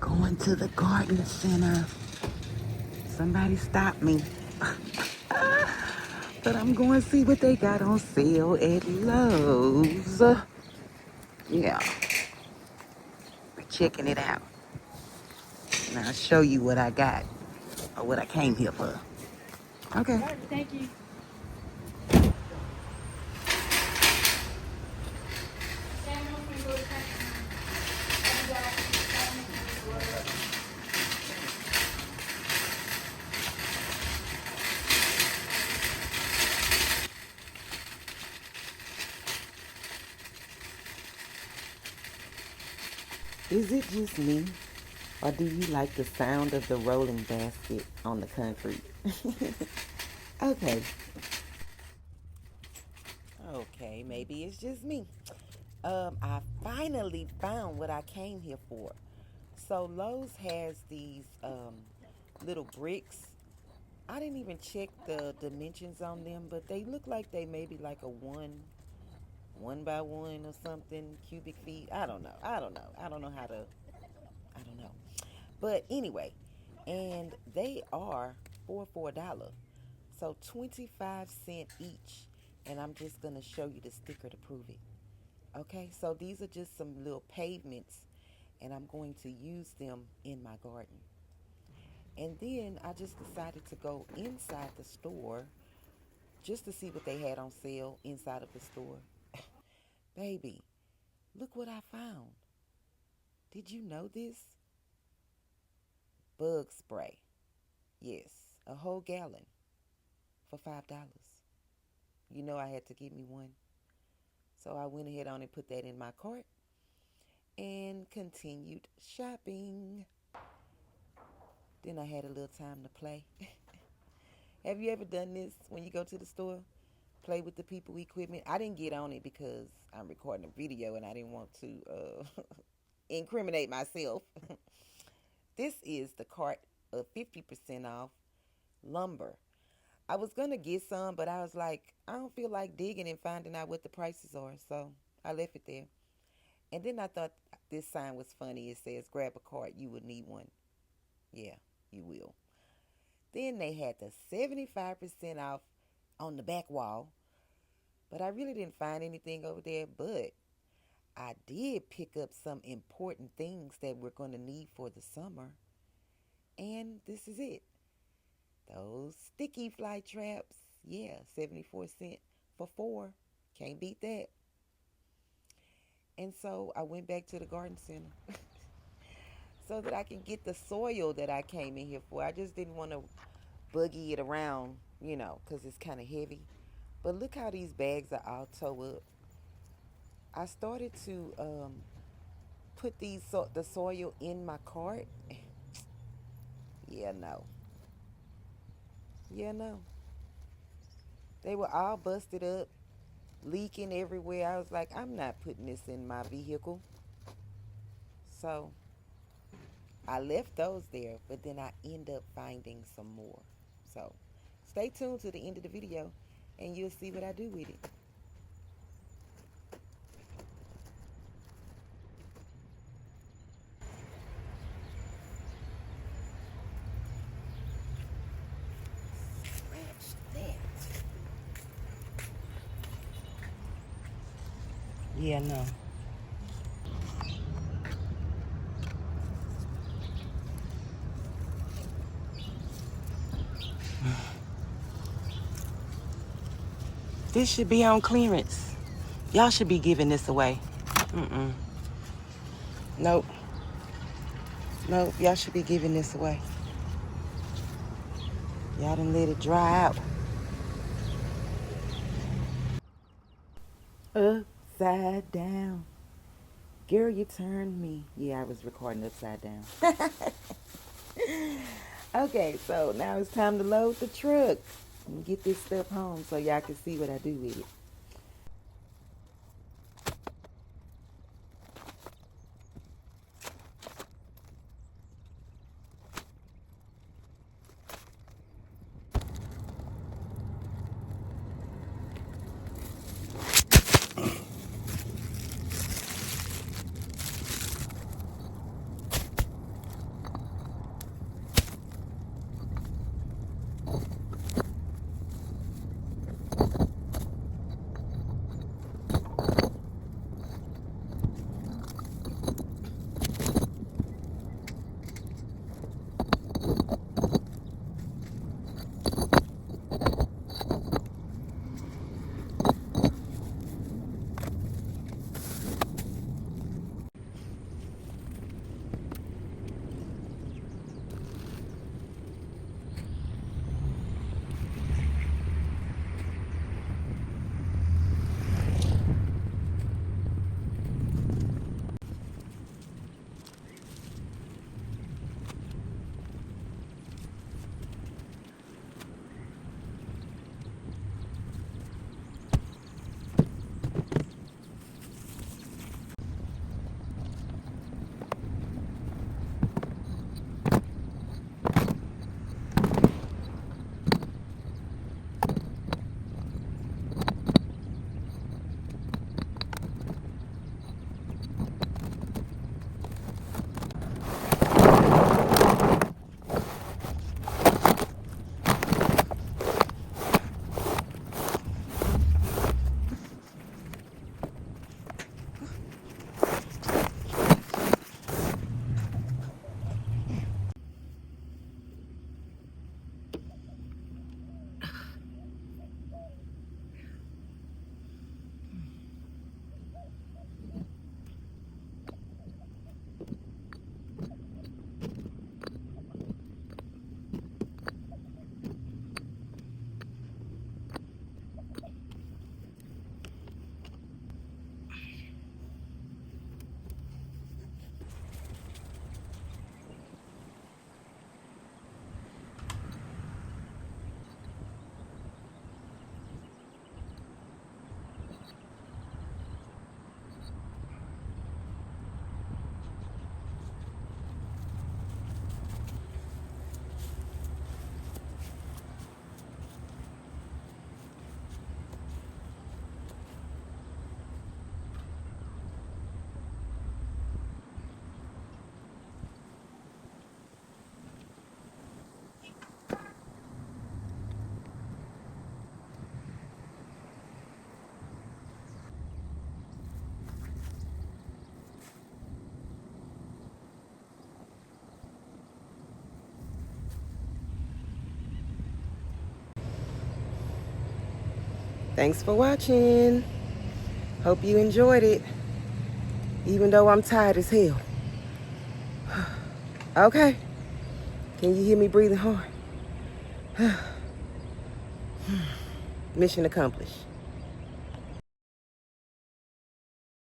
Going to the garden center. Somebody stop me. But I'm going to see what they got on sale at Lowe's. Yeah, checking it out. And I'll show you what I got or what I came here for. Okay. Thank you. Is it just me, or do you like the sound of the rolling basket on the concrete? Okay. Okay, maybe it's just me. I finally found what I came here for. So Lowe's has these little bricks. I didn't even check the dimensions on them, but they look like they maybe like a one by one or something, cubic feet. I don't know. I don't know. I don't know how to. I don't know. But anyway, and they are for $4. So 25 cents each. And I'm just gonna show you the sticker to prove it. Okay, so these are just some little pavements, and I'm going to use them in my garden. And then I just decided to go inside the store just to see what they had on sale inside of the store. Baby, look what I found. Did you know this? Bug spray. Yes, a whole gallon for $5. You know I had to get me one. So I went ahead on and put that in my cart and continued shopping. Then I had a little time to play. Have you ever done this when you go to the store? Play with the people equipment? I didn't get on it because I'm recording a video and I didn't want to incriminate myself. This is the cart of 50% off lumber. I was going to get some, but I was like, I don't feel like digging and finding out what the prices are. So I left it there. And then I thought this sign was funny. It says, grab a cart, you will need one. Yeah, you will. Then they had the 75% off on the back wall. But I really didn't find anything over there. But I did pick up some important things that we're going to need for the summer. And this is it. Those sticky fly traps. Yeah, 74 cents for 4. Can't beat that. And so I went back to the garden center so that I can get the soil that I came in here for. I just didn't want to buggy it around, because it's kind of heavy. But look how these bags are all towed up. I started to put the soil in my cart. Yeah, no. Yeah, no. They were all busted up, leaking everywhere. I was like, I'm not putting this in my vehicle. So I left those there, but then I end up finding some more. So stay tuned to the end of the video and you'll see what I do with it. Scratch that. Yeah, no. This should be on clearance. Y'all should be giving this away. Nope. Nope, y'all should be giving this away. Y'all done let it dry out. Upside down. Girl, you turned me. Yeah, I was recording upside down. Okay, so now it's time to load the truck and get this stuff home so y'all can see what I do with it. Thanks for watching. Hope you enjoyed it, even though I'm tired as hell. Okay. Can you hear me breathing hard? Mission accomplished.